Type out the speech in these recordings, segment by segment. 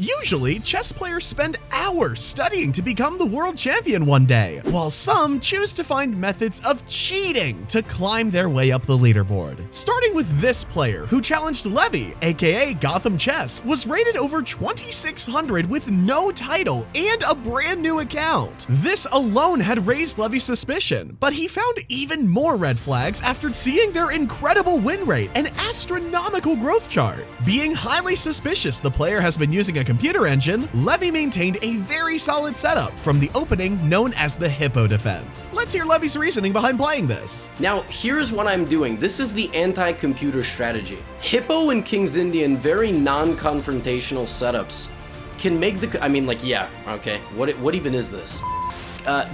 Usually, chess players spend hours studying to become the world champion one day, while some choose to find methods of cheating to climb their way up the leaderboard. Starting with this player, who challenged Levy, aka GothamChess, was rated over 2,600 with no title and a brand new account. This alone had raised Levy's suspicion, but he found even more red flags after seeing their incredible win rate and astronomical growth chart. Being highly suspicious the player has been using a computer engine, Levy maintained a very solid setup from the opening known as the Hippo defense. Let's hear Levy's reasoning behind playing this. Now, here's what I'm doing. This is the anti-computer strategy. Hippo and King's Indian, very non-confrontational setups, can make the, what even is this?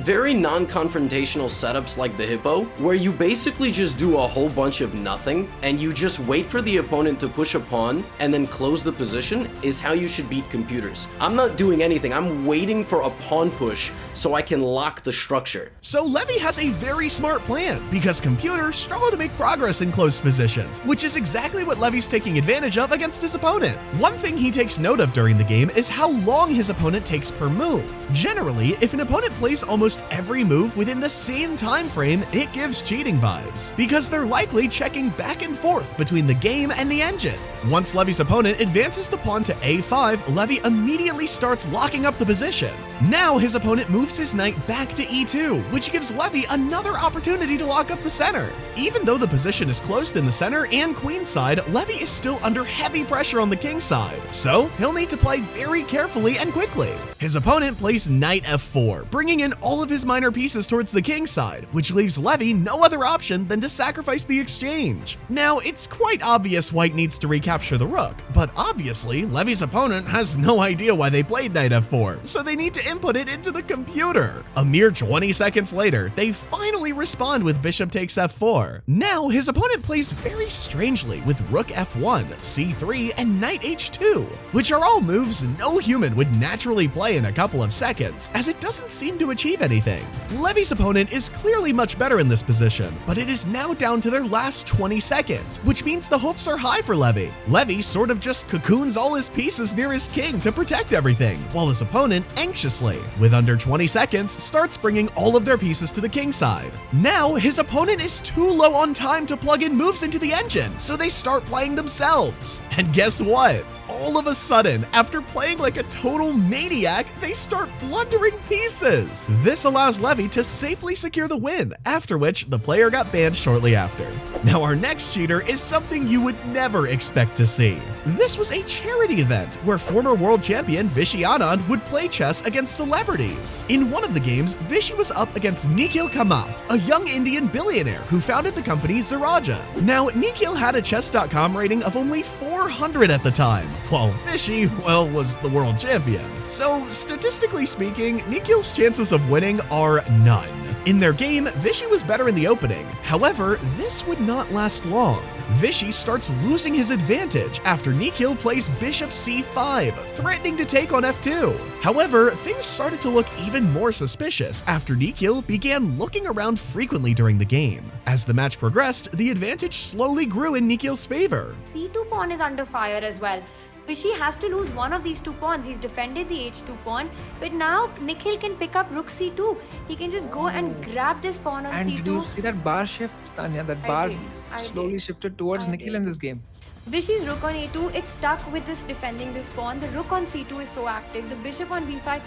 Very non-confrontational setups like the Hippo, where you basically just do a whole bunch of nothing and you just wait for the opponent to push a pawn and then close the position, is how you should beat computers. I'm not doing anything. I'm waiting for a pawn push so I can lock the structure. So Levy has a very smart plan, because computers struggle to make progress in close positions, which is exactly what Levy's taking advantage of against his opponent. One thing he takes note of during the game is how long his opponent takes per move. Generally, if an opponent plays almost every move within the same time frame, it gives cheating vibes, because they're likely checking back and forth between the game and the engine. Once Levy's opponent advances the pawn to a5, Levy immediately starts locking up the position. Now his opponent moves his knight back to e2, which gives Levy another opportunity to lock up the center. Even though the position is closed in the center and queen side, Levy is still under heavy pressure on the king side, so he'll need to play very carefully and quickly. His opponent plays knight f4, bringing in all of his minor pieces towards the king side, which leaves Levy no other option than to sacrifice the exchange. Now, it's quite obvious white needs to recapture the rook, but obviously Levy's opponent has no idea why they played knight f4, so they need to input it into the computer. A mere 20 seconds later, they finally respond with bishop takes f4. Now, his opponent plays very strangely with rook f1, c3, and knight h2, which are all moves no human would naturally play in a couple of seconds, as it doesn't seem to achieve anything. Levy's opponent is clearly much better in this position, but it is now down to their last 20 seconds, which means the hopes are high for Levy. Levy sort of just cocoons all his pieces near his king to protect everything, while his opponent anxiously, with under 20 seconds, starts bringing all of their pieces to the king side. Now, his opponent is too low on time to plug in moves into the engine, so they start playing themselves. And guess what? All of a sudden, after playing like a total maniac, they start blundering pieces. This allows Levy to safely secure the win, after which the player got banned shortly after. Now, our next cheater is something you would never expect to see. This was a charity event where former world champion Vishy Anand would play chess against celebrities. In one of the games, Vishy was up against Nikhil Kamath, a young Indian billionaire who founded the company Zaraja. Now, Nikhil had a chess.com rating of only 400 at the time, while Vishy, well, was the world champion. So, statistically speaking, Nikhil's chances of winning are none. In their game, Vishy was better in the opening. However, this would not last long. Vishy starts losing his advantage after Nikhil plays bishop c5, threatening to take on f2. However, things started to look even more suspicious after Nikhil began looking around frequently during the game. As the match progressed, the advantage slowly grew in Nikhil's favor. c2 pawn is under fire as well. Vishy has to lose one of these two pawns. He's defended the h2 pawn, but now Nikhil can pick up rook c2. He can just go and grab this pawn on and c2. Did you see that bar shift, Tanya? That bar slowly shifted towards Nikhil in this game. Vishy's rook on a2, it's stuck with this defending this pawn. The rook on c2 is so active. The bishop on b5.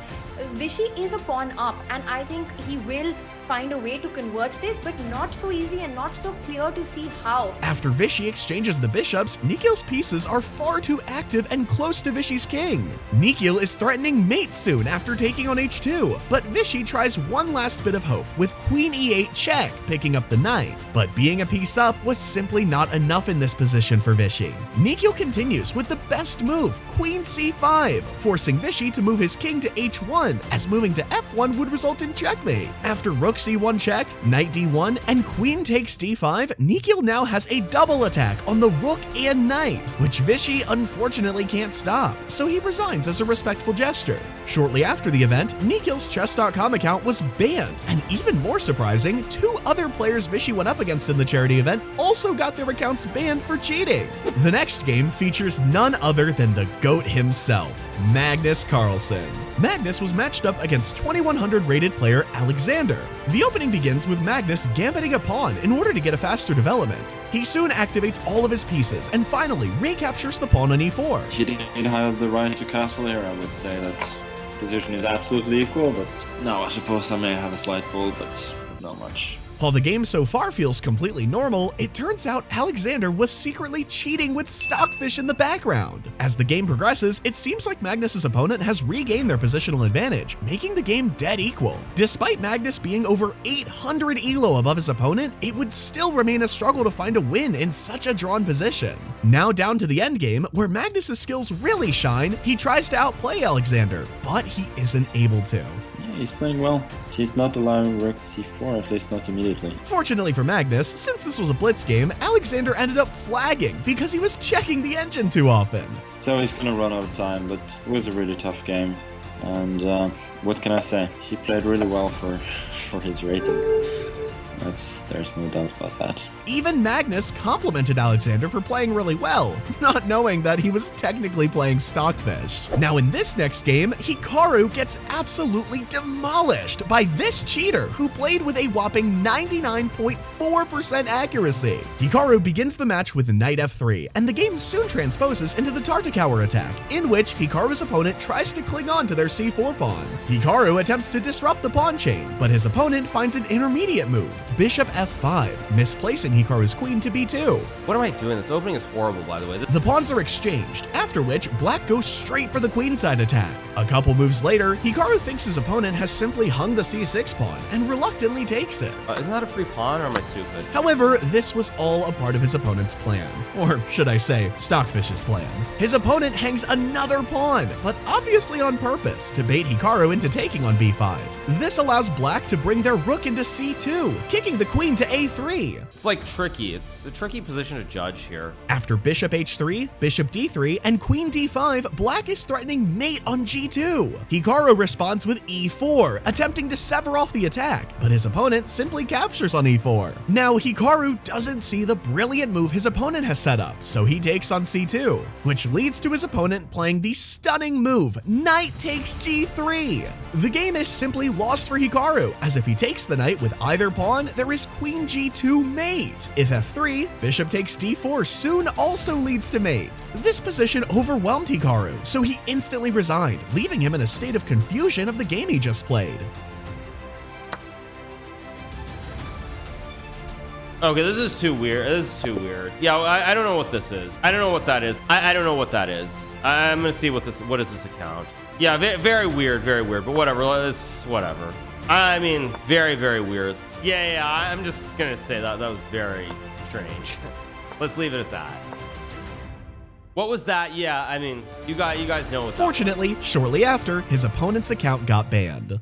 Vishy is a pawn up, and I think he will find a way to convert this, but not so easy and not so clear to see how. After Vishy exchanges the bishops, Nikhil's pieces are far too active and close to Vishy's king. Nikhil is threatening mate soon after taking on h2, but Vishy tries one last bit of hope with queen e8 check, picking up the knight. But being a piece up was simply not enough in this position for Vishy. Nikhil continues with the best move, queen c5, forcing Vishy to move his king to h1, as moving to f1 would result in checkmate. After rook c1 check, knight d1, and queen takes d5, Nikhil now has a double attack on the rook and knight, which Vishy unfortunately can't stop, so he resigns as a respectful gesture. Shortly after the event, Nikhil's chess.com account was banned, and even more surprising, two other players Vishy went up against in the charity event also got their accounts banned for cheating. The next game features none other than the GOAT himself, Magnus Carlsen. Magnus was matched up against 2100 rated player Alexander. The opening begins with Magnus gambiting a pawn in order to get a faster development. He soon activates all of his pieces and finally recaptures the pawn on e4. He didn't have the right to castle here. I would say that position is absolutely equal, but no, I suppose I may have a slight pull, but not much. While the game so far feels completely normal, it turns out Alexander was secretly cheating with Stockfish in the background. As the game progresses, it seems like Magnus's opponent has regained their positional advantage, making the game dead equal. Despite Magnus being over 800 elo above his opponent, it would still remain a struggle to find a win in such a drawn position. Now down to the endgame, where Magnus's skills really shine, he tries to outplay Alexander, but he isn't able to. He's playing well. He's not allowing rook c4, at least not immediately. Fortunately for Magnus, since this was a blitz game, Alexander ended up flagging because he was checking the engine too often. So he's gonna run out of time, but it was a really tough game. And what can I say? He played really well for his rating. There's no doubt about that. Even Magnus complimented Alexander for playing really well, not knowing that he was technically playing Stockfish. Now in this next game, Hikaru gets absolutely demolished by this cheater who played with a whopping 99.4% accuracy. Hikaru begins the match with knight f3, and the game soon transposes into the Tartakower attack, in which Hikaru's opponent tries to cling on to their c4 pawn. Hikaru attempts to disrupt the pawn chain, but his opponent finds an intermediate move, bishop f5, misplacing Hikaru's queen to b2. What am I doing? This opening is horrible, by the way. The pawns are exchanged, after which Black goes straight for the queenside attack. A couple moves later, Hikaru thinks his opponent has simply hung the c6 pawn and reluctantly takes it. Isn't that a free pawn, or am I stupid? However, this was all a part of his opponent's plan. Or should I say, Stockfish's plan. His opponent hangs another pawn, but obviously on purpose, to bait Hikaru into taking on b5. This allows Black to bring their rook into c2, kicking the queen to a3. It's like tricky. It's a tricky position to judge here. After bishop h3, bishop d3, and queen d5, Black is threatening mate on g2. Hikaru responds with e4, attempting to sever off the attack, but his opponent simply captures on e4. Now, Hikaru doesn't see the brilliant move his opponent has set up, so he takes on c2, which leads to his opponent playing the stunning move, knight takes g3. The game is simply lost for Hikaru, as if he takes the knight with either pawn, there is queen g2 mate. If f3, bishop takes d4 soon also leads to mate. This position overwhelmed Hikaru, so he instantly resigned, leaving him in a state of confusion of the game he just played. Okay, this is too weird. This is too weird. Yeah, I don't know what this is. I don't know what that is. I don't know what that is. I'm gonna see what is this account. Yeah, very weird, but whatever. Whatever. I mean, very weird. Yeah, I'm just gonna say that was very strange. Let's leave it at that. What was that? Yeah, I mean, you guys know what that was. Fortunately, shortly after, his opponent's account got banned.